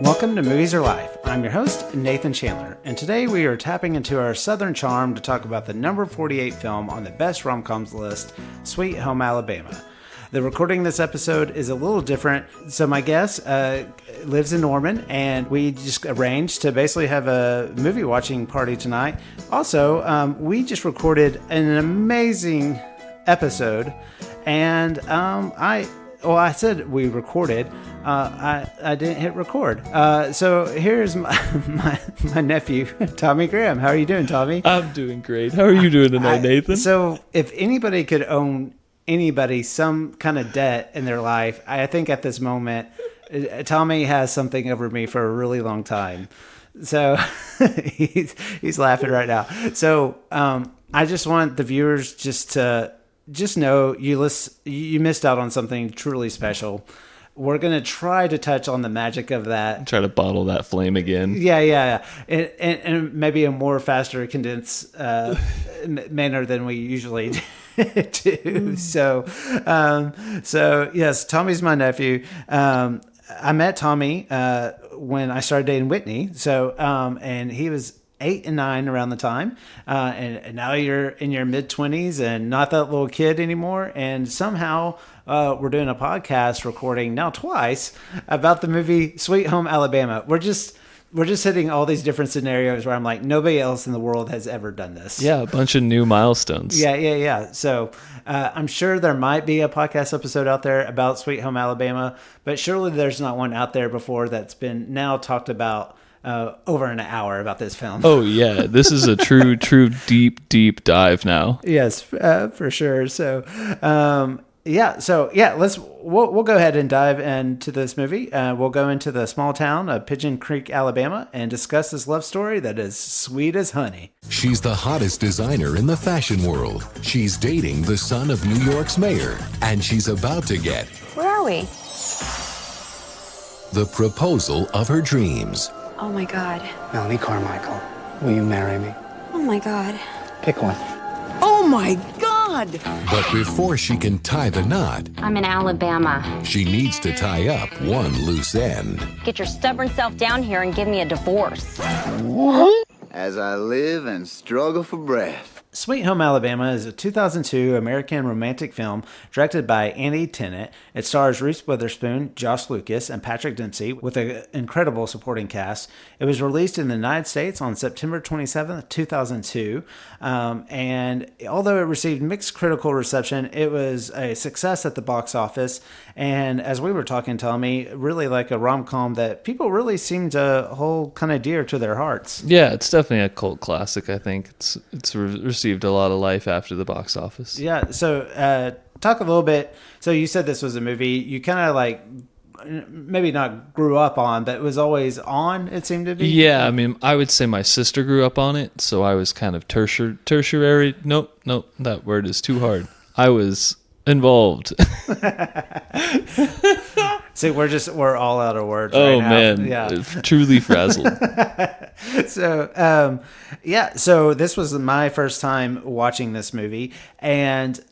Welcome to Movies Are Life. I'm your host, Nathan Chandler, and today we are tapping into our Southern charm to talk about the number 48 film on the best rom-coms list, Sweet Home Alabama. The recording of this episode is a little different. So my guest lives in Norman, and we just arranged to basically have a movie watching party tonight. Also, we just recorded an amazing episode, and I said we recorded. I didn't hit record. So here's my nephew, Tommy Graham. How are you doing, Tommy? I'm doing great. How are you doing tonight, Nathan? So if anybody could own anybody some kind of debt in their life, I think at this moment, Tommy has something over me for a really long time. So he's laughing right now. So I just want the viewers just know you missed out on something truly special. We're going to try to touch on the magic of that. Try to bottle that flame again. Yeah. And maybe a more faster, condensed manner than we usually do. So yes, Tommy's my nephew. I met Tommy when I started dating Whitney. So, and he was 8 and 9 around the time, and now you're in your mid-20s and not that little kid anymore, and somehow we're doing a podcast recording now twice about the movie Sweet Home Alabama. We're just hitting all these different scenarios where I'm like, nobody else in the world has ever done this. Yeah, a bunch of new milestones. Yeah. So I'm sure there might be a podcast episode out there about Sweet Home Alabama, but surely there's not one out there before that's been now talked about over an hour about this film. Oh yeah, this is a true deep dive now. Yes, for sure. So we'll go ahead and dive into this movie. We'll go into the small town of Pigeon Creek, Alabama, and discuss this love story that is sweet as honey. She's the hottest designer in the fashion world. She's dating the son of New York's mayor, and she's about to get Where are we? the proposal of her dreams. Oh my God. Melanie Carmichael, will you marry me? Oh my God. Pick one. Oh my God! But before she can tie the knot, I'm in Alabama. she needs to tie up one loose end. Get your stubborn self down here and give me a divorce. As I live and struggle for breath. Sweet Home Alabama is a 2002 American romantic film directed by Andy Tennant. It stars Reese Witherspoon, Josh Lucas, and Patrick Dempsey with an incredible supporting cast. It was released in the United States on September 27th, 2002. And although it received mixed critical reception, it was a success at the box office. And as we were talking, Tommy, really like a rom-com that people really seem to hold kind of dear to their hearts. Yeah, it's definitely a cult classic. I think it's received a lot of life after the box office. Yeah. So talk a little bit. So you said this was a movie you kind of like maybe not grew up on, but it was always on, it seemed to be. Yeah, I mean, I would say my sister grew up on it, so I was kind of tertiary. Nope, that word is too hard. I was involved. See, we're all out of words right now. Man, yeah. Truly frazzled. So, so this was my first time watching this movie, and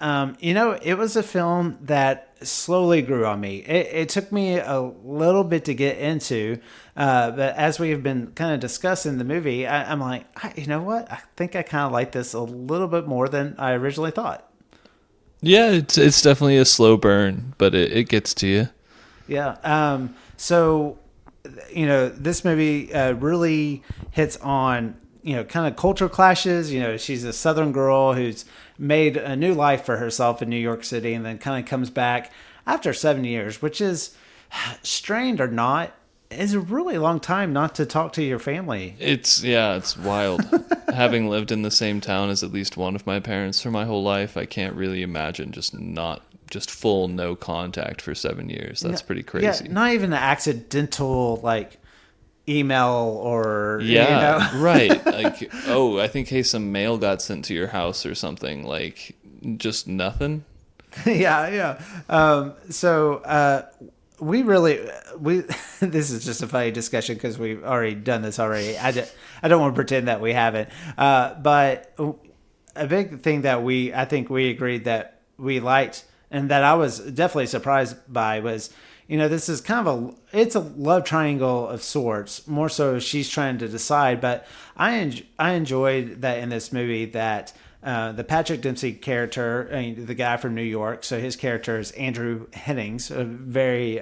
it was a film that slowly grew on me. It took me a little bit to get into, but as we have been kind of discussing the movie, I'm like, you know what? I think I kind of like this a little bit more than I originally thought. Yeah, it's definitely a slow burn, but it gets to you. Yeah. So, this movie really hits on, kind of culture clashes. She's a Southern girl who's made a new life for herself in New York City and then kind of comes back after 7 years, which is, strained or not, is a really long time not to talk to your family. It's wild. Having lived in the same town as at least one of my parents for my whole life, I can't really imagine just full no contact for 7 years. That's pretty crazy. Yeah, not even an accidental email or right. Like, I think some mail got sent to your house or something. Like, just nothing. Yeah. We this is just a funny discussion because we've already done this already. I don't want to pretend that we haven't. But a big thing that I think we agreed that we liked and that I was definitely surprised by was, this is kind of it's a love triangle of sorts. More so, she's trying to decide. But I enjoyed that in this movie that the Patrick Dempsey character, the guy from New York, so his character is Andrew Hennings, a very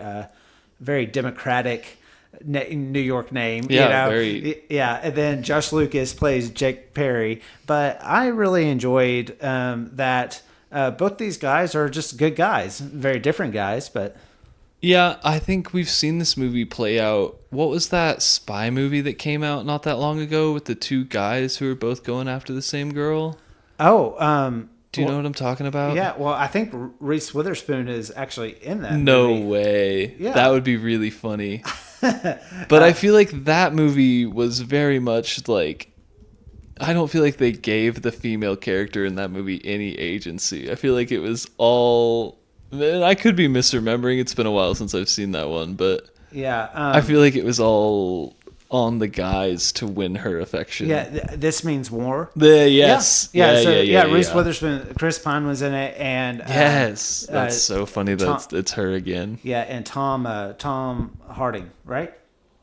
democratic New York name. Very. Yeah, and then Josh Lucas plays Jake Perry. But I really enjoyed that both these guys are just good guys, very different guys, but. Yeah, I think we've seen this movie play out. What was that spy movie that came out not that long ago with the two guys who were both going after the same girl? Oh, do you know what I'm talking about? Yeah, well, I think Reese Witherspoon is actually in that movie. movie. Way. Yeah. That would be really funny. But I feel like that movie was very much like, I don't feel like they gave the female character in that movie any agency. I feel like it was all... I could be misremembering. It's been a while since I've seen that one, but yeah, I feel like it was all on the guys to win her affection. Yeah, this means war. Yes. Yeah. Reese Witherspoon, Chris Pine was in it, and yes, that's so funny that it's her again. Yeah, and Tom Harding, right?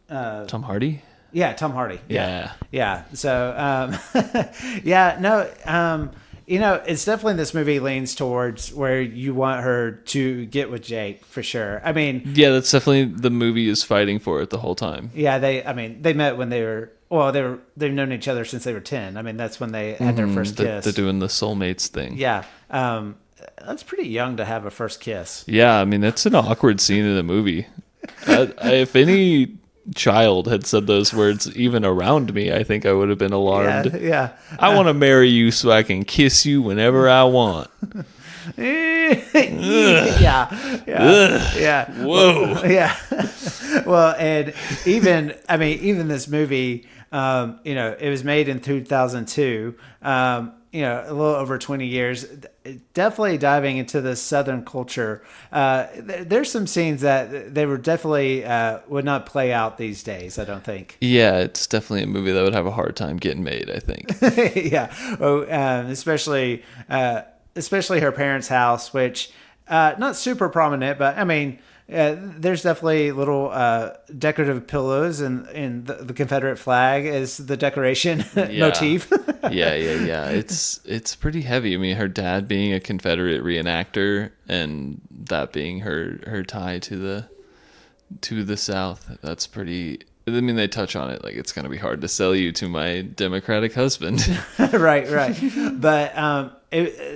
Tom Hardy. Yeah, Tom Hardy. Yeah. So, it's definitely this movie leans towards where you want her to get with Jake for sure. I mean, yeah, that's definitely the movie is fighting for it the whole time. Yeah, they met when they've known each other since they were 10. I mean, that's when they had their first kiss. They're doing the soulmates thing. Yeah. That's pretty young to have a first kiss. Yeah, I mean, that's an awkward scene in a movie. If any child had said those words even around me, I think I would have been alarmed. Yeah. I want to marry you so I can kiss you whenever I want. Yeah. Whoa. Yeah. Well, and even this movie, it was made in 2002. A little over 20 years, definitely diving into the Southern culture. There's some scenes that they were definitely would not play out these days, I don't think. Yeah, it's definitely a movie that would have a hard time getting made, I think. Yeah. Especially her parents' house, which not super prominent, but I mean, there's definitely little decorative pillows and the Confederate flag is the decoration motif. Yeah. It's pretty heavy. I mean, her dad being a Confederate reenactor and that being her tie to the South. That's pretty. I mean, they touch on it like it's going to be hard to sell you to my Democratic husband. Right. But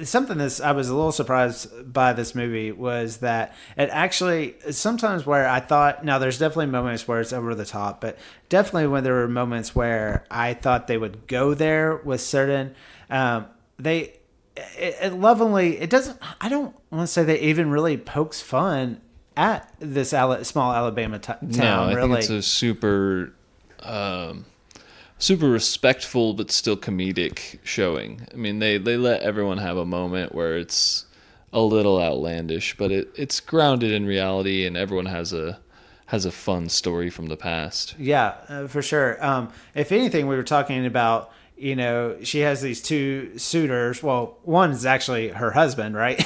something that I was a little surprised by this movie was that it actually sometimes where I thought, now there's definitely moments where it's over the top, but definitely when there were moments where I thought they would go there with certain, it lovingly, it doesn't, I don't want to say that even really pokes fun at this small Alabama town. No, I really. think it's a super respectful but still comedic showing. I mean, they let everyone have a moment where it's a little outlandish, but it's grounded in reality, and everyone has a fun story from the past. Yeah, for sure. If anything, we were talking about, she has these two suitors. Well, one is actually her husband, right?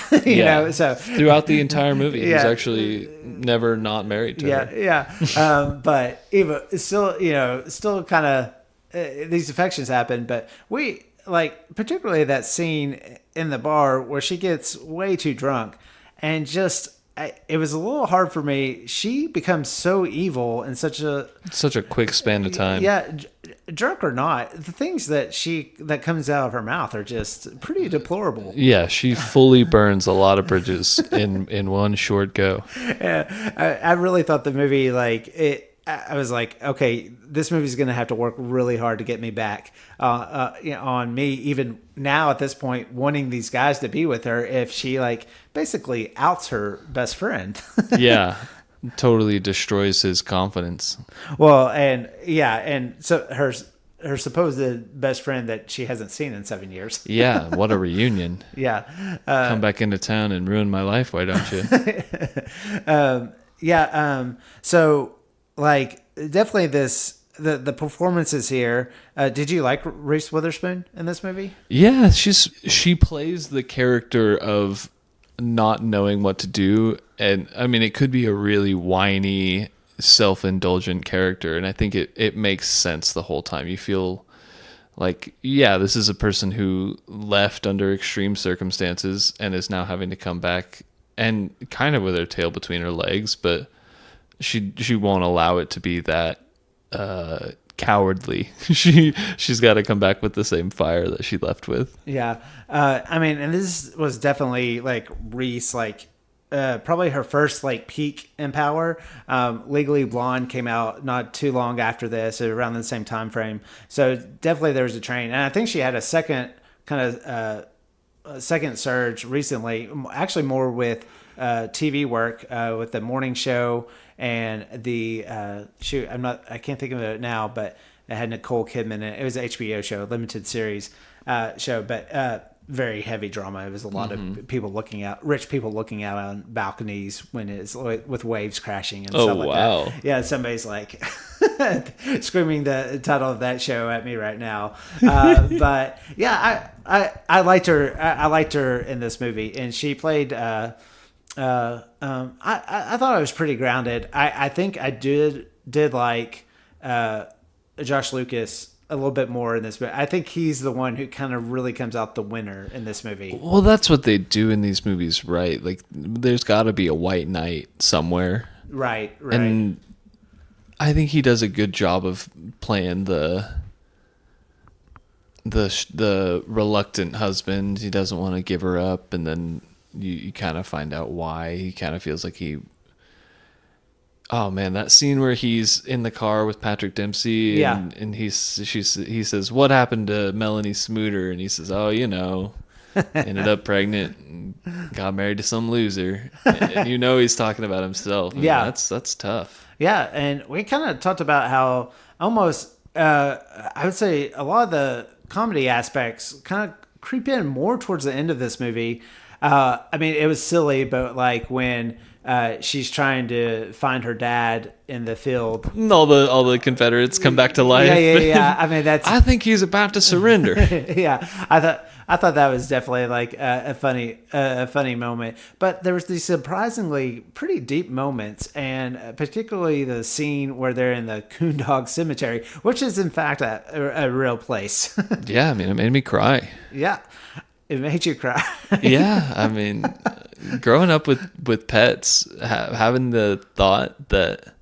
So throughout the entire movie, he's actually never not married to her. Yeah. But Eva, still kind of these affections happen. But we particularly that scene in the bar where she gets way too drunk, and it was a little hard for me. She becomes so evil in such a quick span of time. Yeah, drunk or not, the things that comes out of her mouth are just pretty deplorable. Yeah, she fully burns a lot of bridges in one short go. Yeah, I really thought the movie I was like, okay, this movie's going to have to work really hard to get me back on me, even now at this point, wanting these guys to be with her if she basically outs her best friend. Yeah, totally destroys his confidence. Well, and so her supposed best friend that she hasn't seen in 7 years. Yeah, what a reunion. Yeah. Come back into town and ruin my life, why don't you? So... definitely the performances here. Did you like Reese Witherspoon in this movie? Yeah, she plays the character of not knowing what to do. And I mean, it could be a really whiny, self-indulgent character, and I think it makes sense the whole time. You feel like, yeah, this is a person who left under extreme circumstances and is now having to come back and kind of with her tail between her legs, but she won't allow it to be that cowardly. She's got to come back with the same fire that she left with. Yeah. I mean, and this was definitely like Reese, like probably her first like peak in power. Legally Blonde came out not too long after this, around the same time frame. So definitely there was a train, and I think she had a second kind of second surge recently, actually more with TV work, with the morning show and the I can't think of it now, but it had Nicole Kidman in it. It was an HBO show, limited series show, but very heavy drama. It was a lot of people rich people looking out on balconies when it's with waves crashing and stuff like that. Yeah, somebody's like screaming the title of that show at me right now. But yeah, I liked her. I liked her in this movie, and she played. I thought I was pretty grounded. I think I did like Josh Lucas a little bit more in this, but I think he's the one who kind of really comes out the winner in this movie. Well, that's what they do in these movies, right? Like, there's got to be a white knight somewhere, right? And I think he does a good job of playing the reluctant husband. He doesn't want to give her up, and then you kind of find out why. He kind of feels like oh man, that scene where he's in the car with Patrick Dempsey, and he says, "What happened to Melanie Smooter?" And he says, "Oh, ended up pregnant, and got married to some loser." And he's talking about himself. Yeah, that's tough. Yeah, and we kind of talked about how almost I would say a lot of the comedy aspects kind of creep in more towards the end of this movie. I mean, it was silly, but like when she's trying to find her dad in the field, all the Confederates come back to life. Yeah. I mean, I think he's about to surrender. Yeah, I thought that was definitely like a funny moment. But there was these surprisingly pretty deep moments, and particularly the scene where they're in the Coondog Cemetery, which is in fact a real place. Yeah, I mean, it made me cry. Yeah. It made you cry. Yeah, I mean, growing up with pets, having the thought that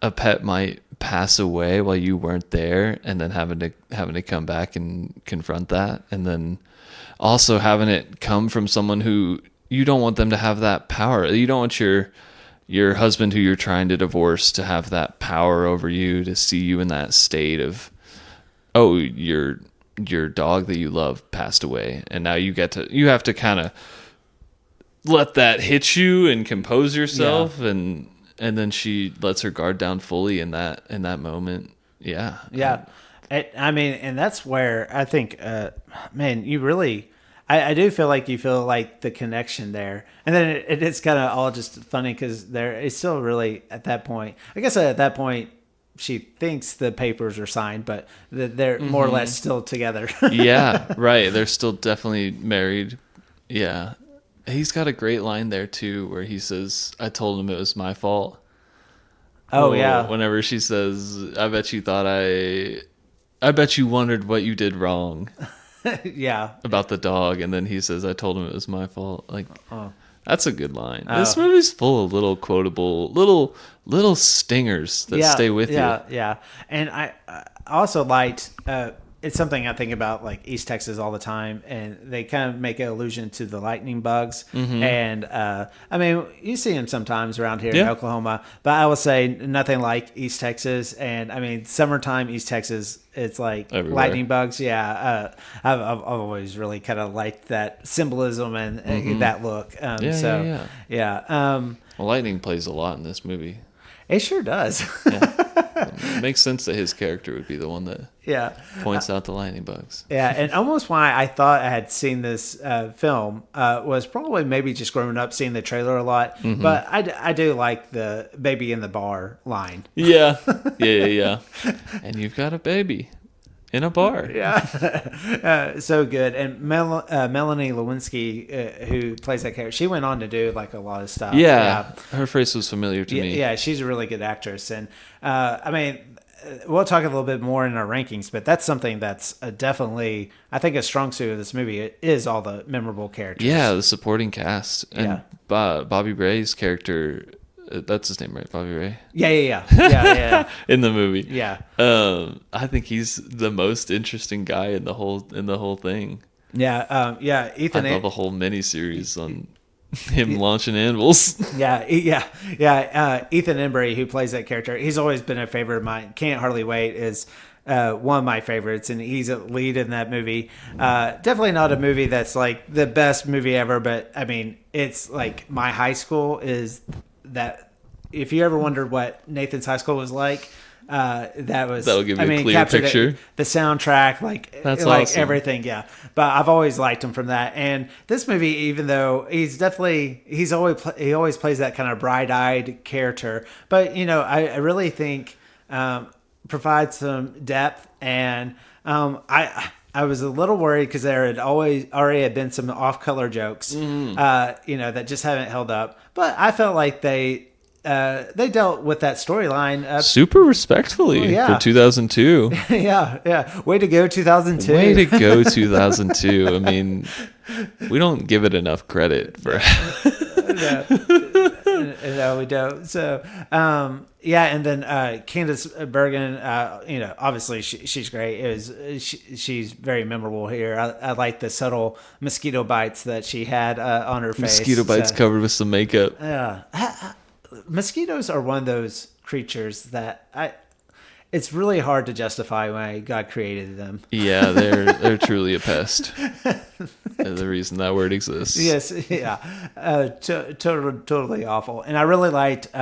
a pet might pass away while you weren't there, and then having to come back and confront that, and then also having it come from someone who you don't want them to have that power. You don't want your husband who you're trying to divorce to have that power over you, to see you in that state of, oh, your dog that you love passed away, and now you have to kind of let that hit you and compose yourself. Yeah. And then she lets her guard down fully in that moment. Yeah. I mean, and that's where I think man, you really I do feel like you feel like the connection there, and then it's kind of all just funny because it's still really at that point, I guess at that point she thinks the papers are signed, but they're more or less still together. Yeah, right. They're still definitely married. Yeah. He's got a great line there, too, where he says, "I told him it was my fault." Oh, yeah. Whenever she says, I bet you wondered what you did wrong. Yeah. About the dog. And then he says, "I told him it was my fault." Like, that's a good line. This movie's full of little quotable, little stingers that stay with you. Yeah. And I also liked, it's something I think about like East Texas all the time, and they kind of make an allusion to the lightning bugs. Mm-hmm. And I mean, you see them sometimes around here in Oklahoma, but I will say nothing like East Texas. And I mean, summertime East Texas, it's like everywhere. Lightning bugs. Yeah, I've always really kind of liked that symbolism and that look. Yeah. Well, lightning plays a lot in this movie. It sure does. It makes sense that his character would be the one that points out the lightning bugs. Yeah, and almost why I thought I had seen this film was probably maybe just growing up seeing the trailer a lot. Mm-hmm. But I do like the baby in the bar line. Yeah. And you've got a baby. in a bar. Yeah, so good. And Melanie Lewinsky, who plays that character, she went on to do like a lot of stuff. Yeah, her face was familiar to me. Yeah, she's a really good actress, and I mean, we'll talk a little bit more in our rankings, but that's something that's definitely, I think, a strong suit of this movie. It is all the memorable characters. Yeah, the supporting cast and Bobby Ray's character. That's his name, right? Bobby Ray. Yeah. In the movie. Yeah. I think he's the most interesting guy in the whole thing. Yeah. Ethan. I love a whole mini series on him launching anvils. Yeah. Ethan Embry, who plays that character, he's always been a favorite of mine. Can't Hardly Wait is one of my favorites, and he's a lead in that movie. Definitely not a movie that's like the best movie ever, but I mean, it's like my high school is that. If you ever wondered what Nathan's high school was like, that'll give you a clear picture. The soundtrack, that's like awesome. Everything, yeah. But I've always liked him from that. And this movie, even though he always plays that kind of bright-eyed character, but I really think provides some depth. And I was a little worried because there had already been some off-color jokes, that just haven't held up. But I felt like they dealt with that storyline super respectfully for 2002. yeah. Way to go, 2002. Way to go, 2002. I mean, we don't give it enough credit for. No, we don't. So, and then Candace Bergen, obviously she's great. She's very memorable here. I like the subtle mosquito bites that she had on her face. Mosquito bites covered with some makeup. Yeah. Mosquitoes are one of those creatures that it's really hard to justify why God created them. Yeah, they're truly a pest. The reason that word exists. Yes, yeah, totally awful. And I really liked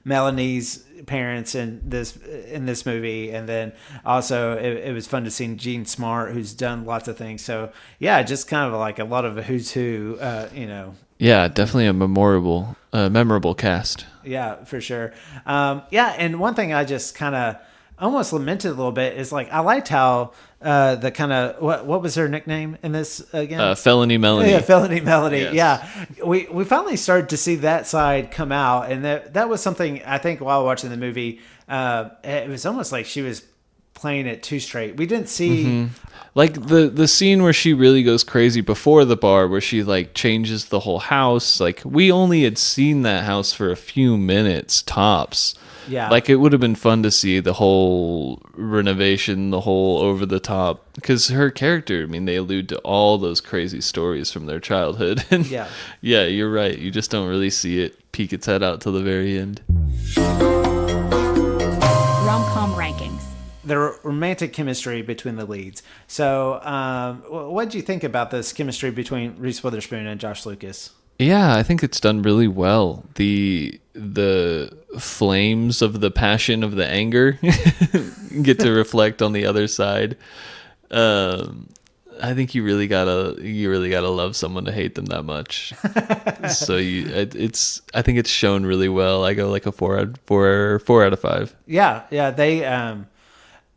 Melanie's parents in this movie, and then also it was fun to see Jean Smart, who's done lots of things. So yeah, just kind of like a lot of a who's who, Yeah, definitely a memorable cast. Yeah, for sure. And one thing I just kind of almost lamented a little bit is like I liked how the kind of what was her nickname in this again? Felony Melanie. Yeah, Felony Melanie. Yes. Yeah, we finally started to see that side come out, and that was something I think while watching the movie, it was almost like she was playing it too straight. We didn't see like the scene where she really goes crazy before the bar, where she like changes the whole house. Like we only had seen that house for a few minutes tops. Yeah. Like it would have been fun to see the whole renovation, the whole over the top, because her character, I mean, they allude to all those crazy stories from their childhood. And yeah, you're right. You just don't really see it peek its head out till the very end. Rom-Com Rankings. The romantic chemistry between the leads. So, what did you think about this chemistry between Reese Witherspoon and Josh Lucas? Yeah, I think it's done really well. The flames of the passion of the anger get to reflect on the other side. I think you really gotta love someone to hate them that much. So I think it's shown really well. I go like a 4 out of 5. Yeah, they.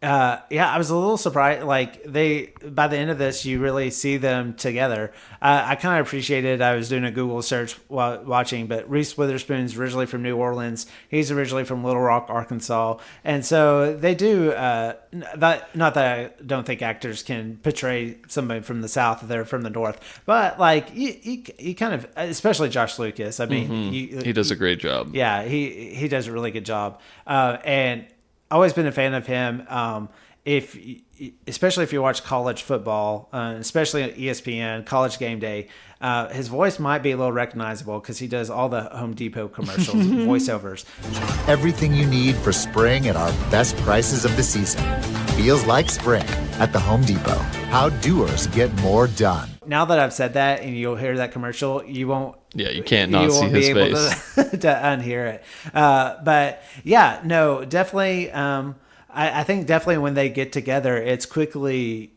I was a little surprised. Like by the end of this, you really see them together. I kind of appreciated. I was doing a Google search while watching, but Reese Witherspoon's originally from New Orleans. He's originally from Little Rock, Arkansas, and so they do. Not that I don't think actors can portray somebody from the South if they're from the North, but like you kind of, especially Josh Lucas. I mean, he does a great job. Yeah, he does a really good job, and. Always been a fan of him. Especially if you watch college football, especially at ESPN, College Game Day, his voice might be a little recognizable because he does all the Home Depot commercials, voiceovers. Everything you need for spring at our best prices of the season. Feels like spring at the Home Depot. How doers get more done. Now that I've said that and you'll hear that commercial, you won't. Yeah, you can't not see his face. To unhear it. But yeah, no, definitely. I think definitely when they get together, it's quickly.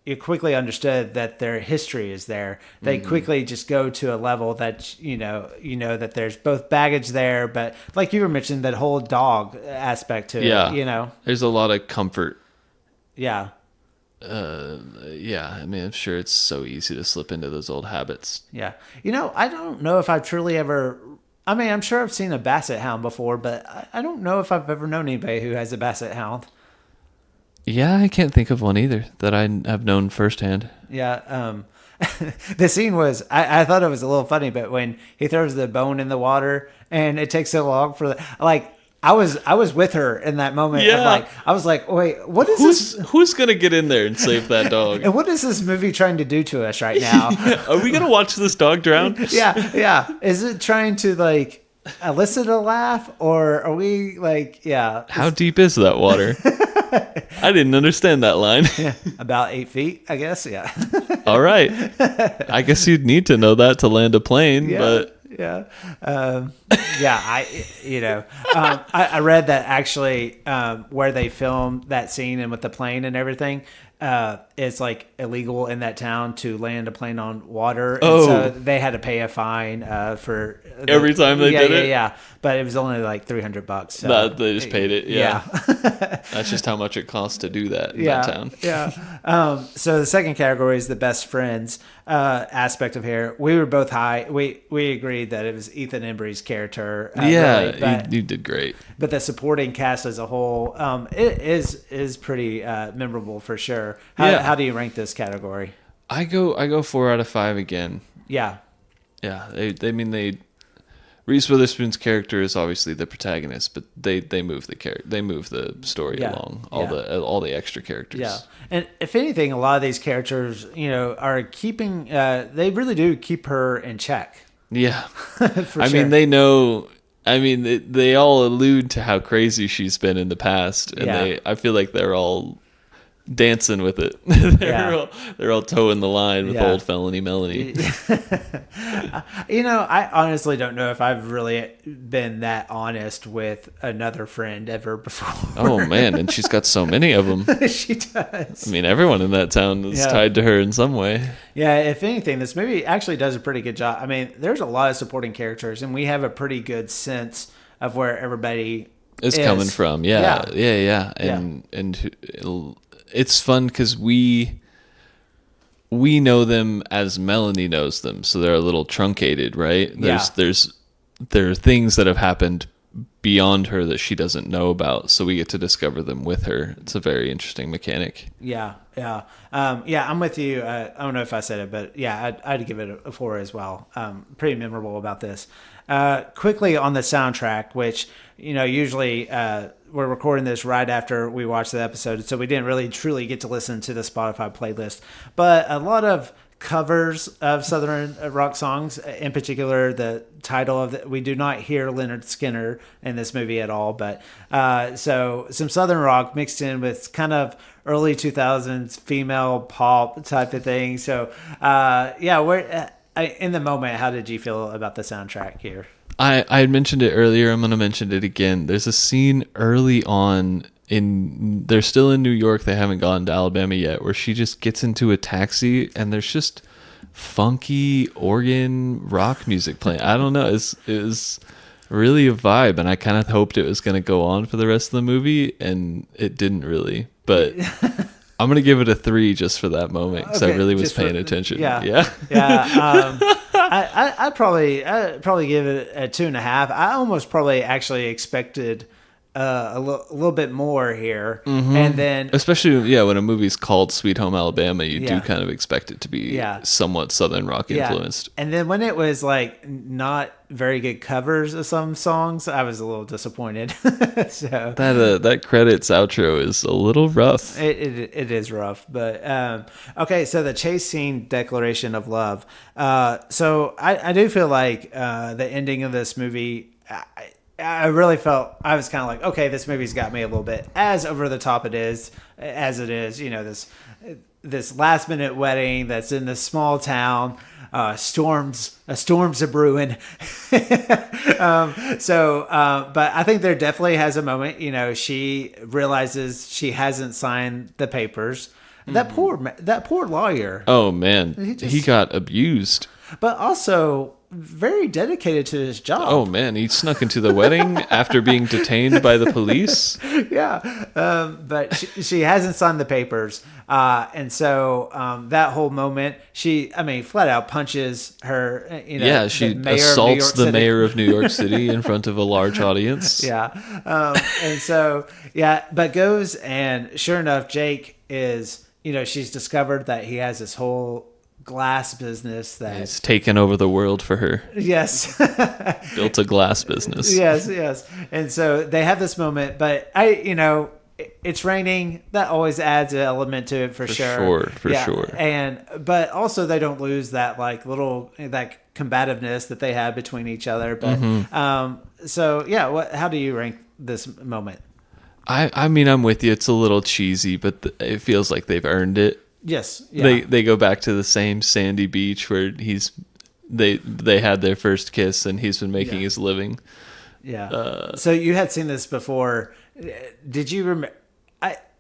You quickly understood that their history is there. They quickly just go to a level that you know that there's both baggage there, but like you were mentioning, that whole dog aspect to it. Yeah, there's a lot of comfort. Yeah. yeah, I mean, I'm sure it's so easy to slip into those old habits. Yeah. I don't know if I've truly ever. I mean, I'm sure I've seen a basset hound before, but I don't know if I've ever known anybody who has a basset hound. Yeah, I can't think of one either that I have known firsthand. Yeah. The scene was, I thought it was a little funny, but when he throws the bone in the water and it takes so long for I was with her in that moment. Yeah. I was like, wait, what is this? Who's going to get in there and save that dog? And what is this movie trying to do to us right now? Are we going to watch this dog drown? Yeah. Is it trying to elicit a laugh, or are we How deep is that water? I didn't understand that line. Yeah, about 8 feet, I guess. Yeah. All right. I guess you'd need to know that to land a plane, but... Yeah. I read that actually where they filmed that scene and with the plane and everything, it's illegal in that town to land a plane on water. And so they had to pay a fine for every time they did it. Yeah. But it was only $300. So no, they just paid it. Yeah. That's just how much it costs to do that in that town. Yeah. So the second category is the best friends aspect of here. We were both high. We agreed that it was Ethan Embry's character. You did great. But the supporting cast as a whole, it is pretty memorable for sure. How do you rank this category? I go 4 out of 5 again. Yeah. Yeah. They Reese Witherspoon's character is obviously the protagonist, but they move the story along. All the extra characters. Yeah. And if anything, a lot of these characters, are keeping. They really do keep her in check. Yeah. For sure. mean, they know. I mean, they all allude to how crazy she's been in the past, and I feel like they're all dancing with it. They're all towing the line with old felony Melanie. I honestly don't know if I've really been that honest with another friend ever before. Oh man, and she's got so many of them. She does. I mean, everyone in that town is tied to her in some way. Yeah, if anything, this movie actually does a pretty good job. I mean, there's a lot of supporting characters, and we have a pretty good sense of where everybody is coming from. Yeah. And it's fun because we know them as Melanie knows them, so they're a little truncated, right? There are things that have happened beyond her that she doesn't know about, so we get to discover them with her. It's a very interesting mechanic. I'm with you. I don't know if I said it, but I'd give it a 4 as well. Pretty memorable about this. Quickly on the soundtrack, which usually we're recording this right after we watch the episode, so we didn't really truly get to listen to the Spotify playlist, but a lot of covers of Southern rock songs, in particular the title of we do not hear Leonard Skinner in this movie at all, but so some Southern rock mixed in with kind of early 2000s female pop type of thing. So we're in the moment. How did you feel about the soundtrack here? I had mentioned it earlier. I'm going to mention it again. There's a scene early on they're still in New York. They haven't gone to Alabama yet, where she just gets into a taxi and there's just funky organ rock music playing. I don't know. It was really a vibe, and I kind of hoped it was going to go on for the rest of the movie, and it didn't really. But I'm going to give it a 3 just for that moment, because I really was paying attention. I'd probably give it a 2.5. I almost probably actually expected a little bit more here, and then especially when a movie's called Sweet Home Alabama, you do kind of expect it to be somewhat Southern rock influenced. And then when it was not very good covers of some songs, I was a little disappointed. So that credits outro is a little rough. It is rough, but okay. So the chase scene, declaration of love. So I do feel like the ending of this movie. I really felt I was kind of like, okay, this movie's got me a little bit. As over the top it is, this last minute wedding that's in this small town, storms a brewing. But I think there definitely has a moment. She realizes she hasn't signed the papers. That poor lawyer. Oh man, he got abused. But also, very dedicated to his job. Oh man, he snuck into the wedding after being detained by the police. Yeah, but she hasn't signed the papers, and so that whole moment, flat out punches her. Yeah, she assaults the mayor of New York City in front of a large audience. Yeah, and so but goes, and sure enough, Jake is. She's discovered that he has this whole glass business that he's taken over the world for her. Yes. Built a glass business. Yes. And so they have this moment, but it's raining. That always adds an element to it for sure. For sure. But also they don't lose that that combativeness that they have between each other. But how do you rank this moment? I'm with you. It's a little cheesy, but it feels like they've earned it. Yes. Yeah. They go back to the same sandy beach where they had their first kiss and he's been making his living. Yeah. So you had seen this before. Did you remember?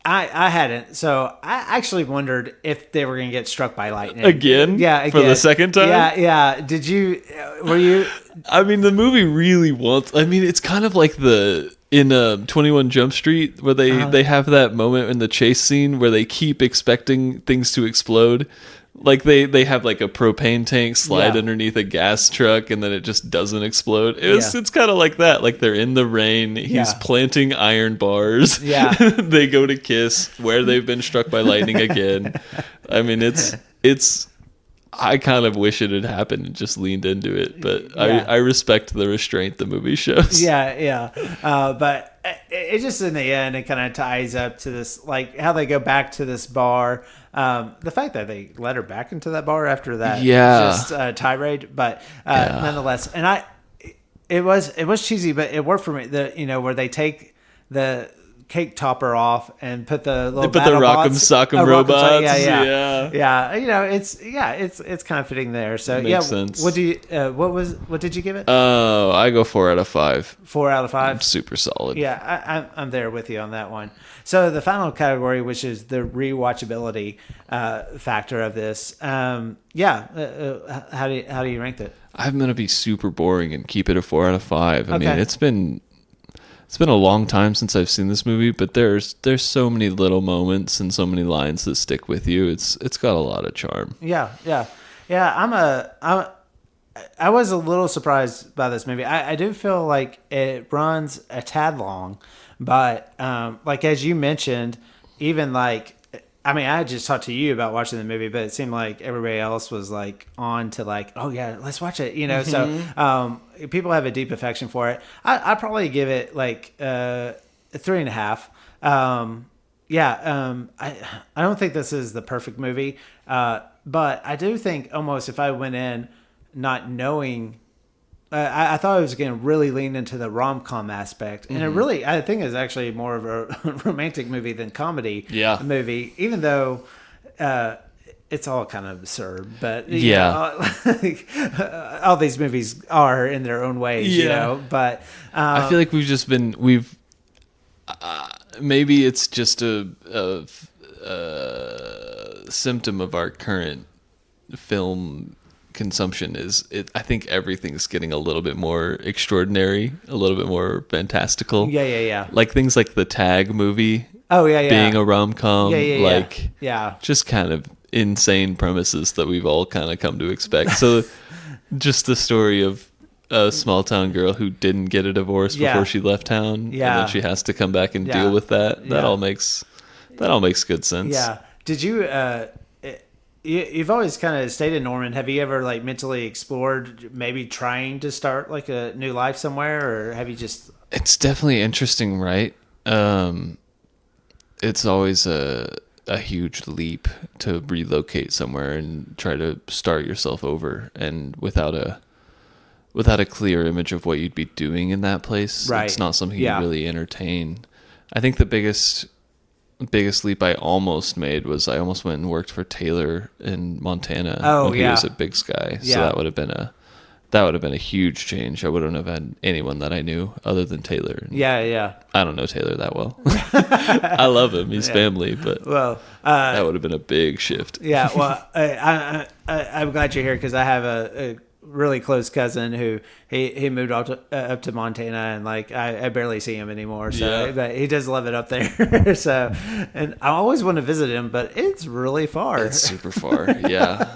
I hadn't. So I actually wondered if they were going to get struck by lightning. Again? Yeah. Again. For the second time? Yeah. Did you, were you? The movie really wants, it's kind of like in 21 Jump Street where they have that moment in the chase scene where they keep expecting things to explode. Like they have like a propane tank slide underneath a gas truck and then it just doesn't explode. It's kind of like that. Like they're in the rain. He's planting iron bars. Yeah. They go to kiss where they've been struck by lightning again. It's I kind of wish it had happened and just leaned into it, but I respect the restraint the movie shows. Yeah. But it just in the end, it kind of ties up to this, like how they go back to this bar. The fact that they let her back into that bar after that, just tirade, but nonetheless, and it was cheesy, but it worked for me. Where they take the cake topper off and put the little Rock'em Sock'em robots. It's kind of fitting there. So makes sense. What did you give it? I go 4 out of 5. 4 out of 5. Super solid. Yeah, I'm there with you on that one. So the final category, which is the rewatchability factor of this, how do you rank it? I'm gonna be super boring and keep it a 4 out of 5. It's been a long time since I've seen this movie, but there's so many little moments and so many lines that stick with you. It's got a lot of charm. Yeah. I was a little surprised by this movie. I do feel like it runs a tad long, but like as you mentioned, even like I just talked to you about watching the movie, but it seemed like everybody else was like on to like, oh yeah, let's watch it, So people have a deep affection for it. I probably give it like 3.5. I don't think this is the perfect movie, but I do think almost if I went in not knowing. I thought it was going to really lean into the rom-com aspect. And I think it's actually more of a romantic movie than comedy movie, even though it's all kind of absurd. But all these movies are in their own ways, But I feel like we've maybe it's just a symptom of our current film consumption I think everything's getting a little bit more extraordinary, a little bit more fantastical. Yeah. Like things like the Tag movie. Oh yeah. Being a rom-com. Yeah. Just kind of insane premises that we've all kind of come to expect. So just the story of a small town girl who didn't get a divorce before she left town. Yeah. And then she has to come back and deal with that. That all makes good sense. Yeah. Did you you've always kind of stayed in Norman. Have you ever like mentally explored maybe trying to start like a new life somewhere, or have you just? It's definitely interesting, right? It's always a huge leap to relocate somewhere and try to start yourself over, and without a clear image of what you'd be doing in that place. Right. It's not something you really entertain. I think the biggest leap I almost made was I almost went and worked for Taylor in Montana when he was at Big Sky. So that would have been a huge change. I wouldn't have had anyone that I knew other than Taylor. Yeah. I don't know Taylor that well. I love him. He's family, but that would have been a big shift. Yeah. Well, I'm glad you're here because I have a really close cousin who he moved up to Montana, and like I barely see him anymore. So, but he does love it up there. So, and I always want to visit him, but it's really far. It's super far. Yeah.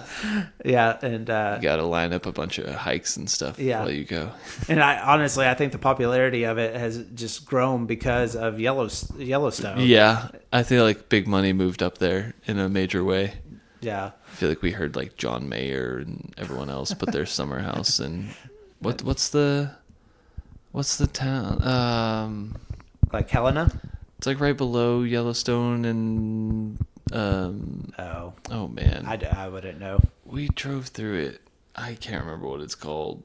Yeah, and you got to line up a bunch of hikes and stuff while you go. And I think the popularity of it has just grown because of Yellowstone. Yeah, I feel like big money moved up there in a major way. Yeah. I feel like we heard like John Mayer and everyone else put their summer house in what's the town? Like Helena? It's like right below Yellowstone and oh man. I wouldn't know. We drove through it. I can't remember what it's called.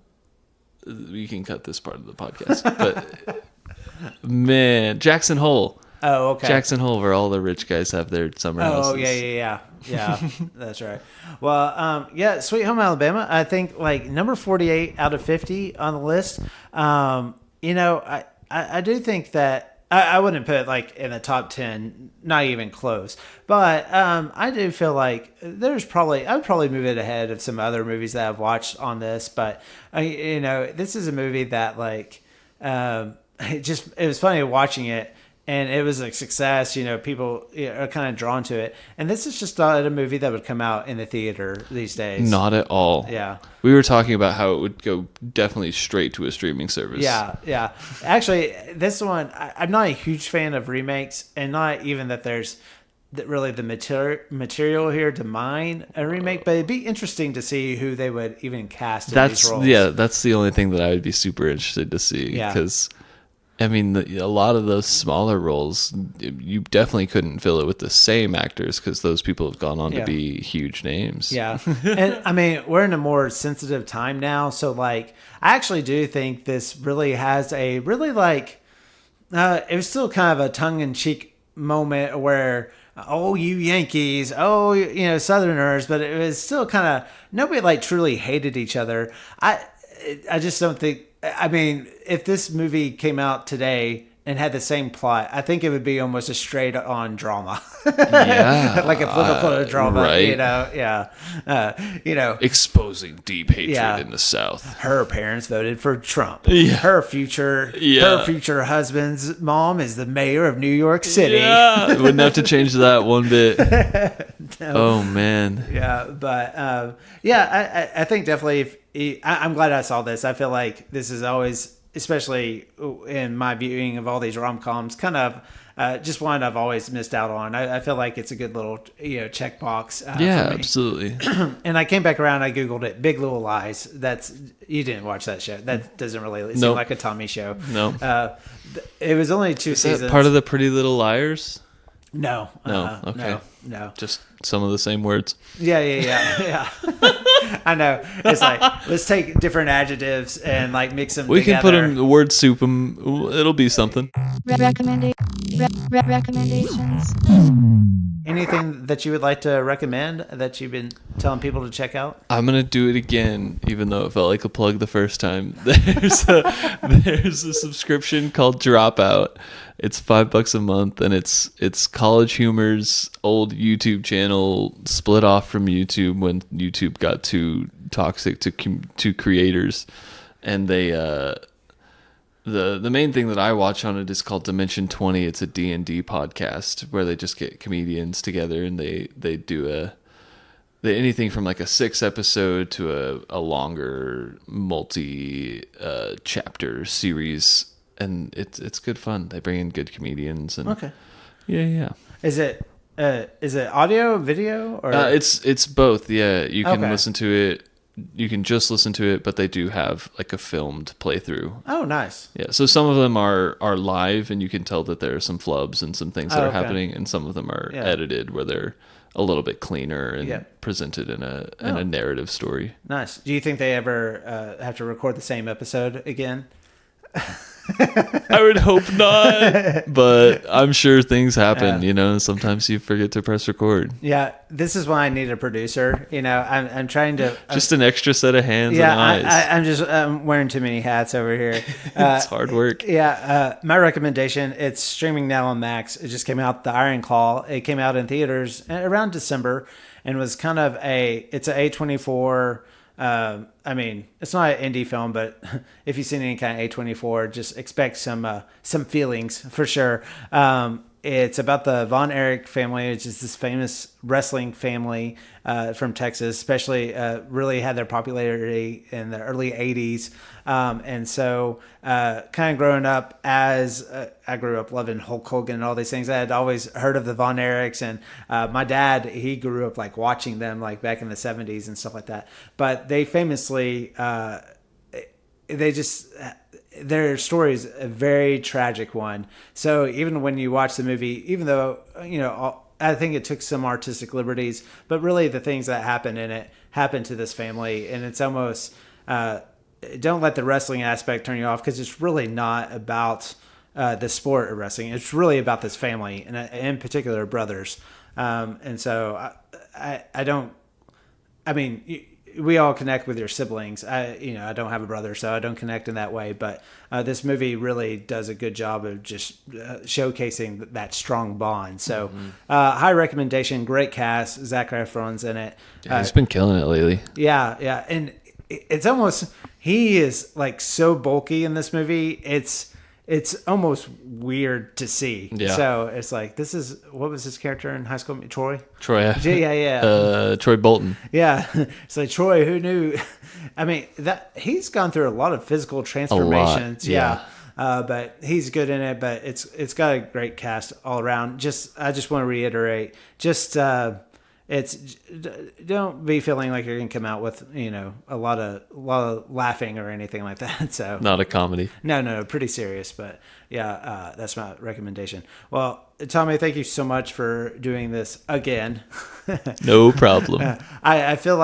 We can cut this part of the podcast. But man, Jackson Hole. Oh, okay. Jackson Hole, where all the rich guys have their summer houses. Oh, yeah. That's right. Well, Sweet Home Alabama, I think like number 48 out of 50 on the list. I do think that I wouldn't put it like in the top 10, not even close. But I do feel like I would probably move it ahead of some other movies that I've watched on this. But this is a movie that like it was funny watching it. And it was a success, people are kind of drawn to it. And this is just not a movie that would come out in the theater these days. Not at all. Yeah. We were talking about how it would go definitely straight to a streaming service. Yeah. Actually, this one, I'm not a huge fan of remakes, and not even that there's really the material here to mine a remake, but it'd be interesting to see who they would even cast in these roles. Yeah, that's the only thing that I would be super interested to see. Yeah. Because a lot of those smaller roles, you definitely couldn't fill it with the same actors because those people have gone on to be huge names. Yeah. And we're in a more sensitive time now. So like, I actually do think this really has a really like, it was still kind of a tongue in cheek moment where, oh, you Yankees, oh, Southerners, but it was still kind of, nobody like truly hated each other. I just don't think, if this movie came out today and had the same plot, I think it would be almost a straight on drama. Yeah. Like a political drama, right. Exposing deep hatred in the South. Her parents voted for Trump. Yeah. Her future husband's mom is the mayor of New York City. Yeah. Wouldn't have to change that one bit. No. Oh man. Yeah. But, I think definitely I'm glad I saw this. I feel like this is always, especially in my viewing of all these rom-coms, kind of just one I've always missed out on. I feel like it's a good little checkbox. Yeah, absolutely. And I came back around. I googled it. Big Little Lies. You didn't watch that show. That doesn't really seem like a Tommy show. No. It was only 2 seasons. That part of the Pretty Little Liars? No. Okay. No. Just some of the same words. Yeah. I know. It's like, let's take different adjectives and like mix them we together. Can put them, word soup them. It'll be something. Recommendations. Anything that you would like to recommend that you've been telling people to check out? I'm going to do it again, even though it felt like a plug the first time. There's a subscription called Dropout. It's $5 a month, and it's College Humor's old YouTube channel split off from YouTube when YouTube got too toxic to creators. And they the main thing that I watch on it is called Dimension 20. It's a D&D podcast where they just get comedians together and they do anything from like a 6 episode to a longer multi chapter series. And it's good fun. They bring in good comedians and okay, yeah. Is it audio, video, or it's both? Yeah, you can listen to it. You can just listen to it, but they do have like a filmed playthrough. Oh, nice. Yeah, so some of them are live, and you can tell that there are some flubs and some things that are happening, and some of them are edited where they're a little bit cleaner and presented in a narrative story. Nice. Do you think they ever have to record the same episode again? I would hope not, but I'm sure things happen. Sometimes you forget to press record. Yeah, this is why I need a producer. I'm trying to just an extra set of hands and eyes. I'm wearing too many hats over here. It's hard work. My recommendation, it's streaming now on Max. It just came out, The Iron Claw. It came out in theaters around December and was kind of it's an A24 I mean, it's not an indie film, but if you've seen any kind of A24, just expect some feelings for sure. It's about the Von Erich family, which is this famous wrestling family from Texas, especially really had their popularity in the early 80s. And so kind of growing up as I grew up loving Hulk Hogan and all these things, I had always heard of the Von Erichs. And my dad, he grew up like watching them like back in the 70s and stuff like that. But they famously, their story is a very tragic one. So even when you watch the movie, even though, I think it took some artistic liberties, but really the things that happened in it happened to this family. And it's almost, don't let the wrestling aspect turn you off, because it's really not about the sport of wrestling. It's really about this family, and in particular brothers. And so we all connect with your siblings. I don't have a brother, so I don't connect in that way. But this movie really does a good job of just showcasing that strong bond. So high recommendation, great cast. Zac Efron's in it. Yeah, he's been killing it lately. Yeah. And it's almost, he is like so bulky in this movie. It's almost weird to see. Yeah. So it's like, what was his character in High School? Troy. Yeah. Troy Bolton. Yeah. It's like, Troy, who knew? I mean, that he's gone through a lot of physical transformations. Yeah. But he's good in it, but it's got a great cast all around. I just want to reiterate, don't be feeling like you're gonna come out with a lot of laughing or anything like that. So not a comedy. No, pretty serious. But yeah, that's my recommendation. Well, Tommy, thank you so much for doing this again. No problem. I feel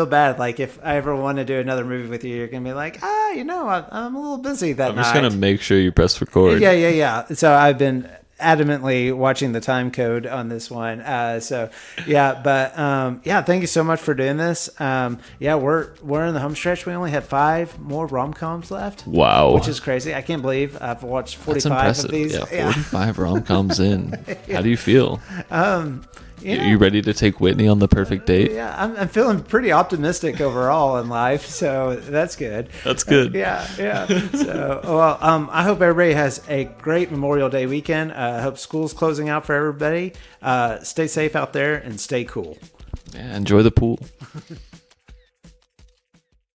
bad. Like if I ever want to do another movie with you, you're gonna be like, I'm a little busy that night. I'm just gonna make sure you press record. Yeah. So I've been adamantly watching the time code on this one. Thank you so much for doing this. We're in the home stretch. We only have 5 more rom-coms left. Wow. Which is crazy. I can't believe I've watched 45 of these. Yeah, 45 rom-coms in. How do you feel? You ready to take Whitney on the perfect date? Yeah, I'm feeling pretty optimistic overall in life, so that's good. That's good. Yeah. So, I hope everybody has a great Memorial Day weekend. I hope school's closing out for everybody. Stay safe out there and stay cool. Yeah, enjoy the pool.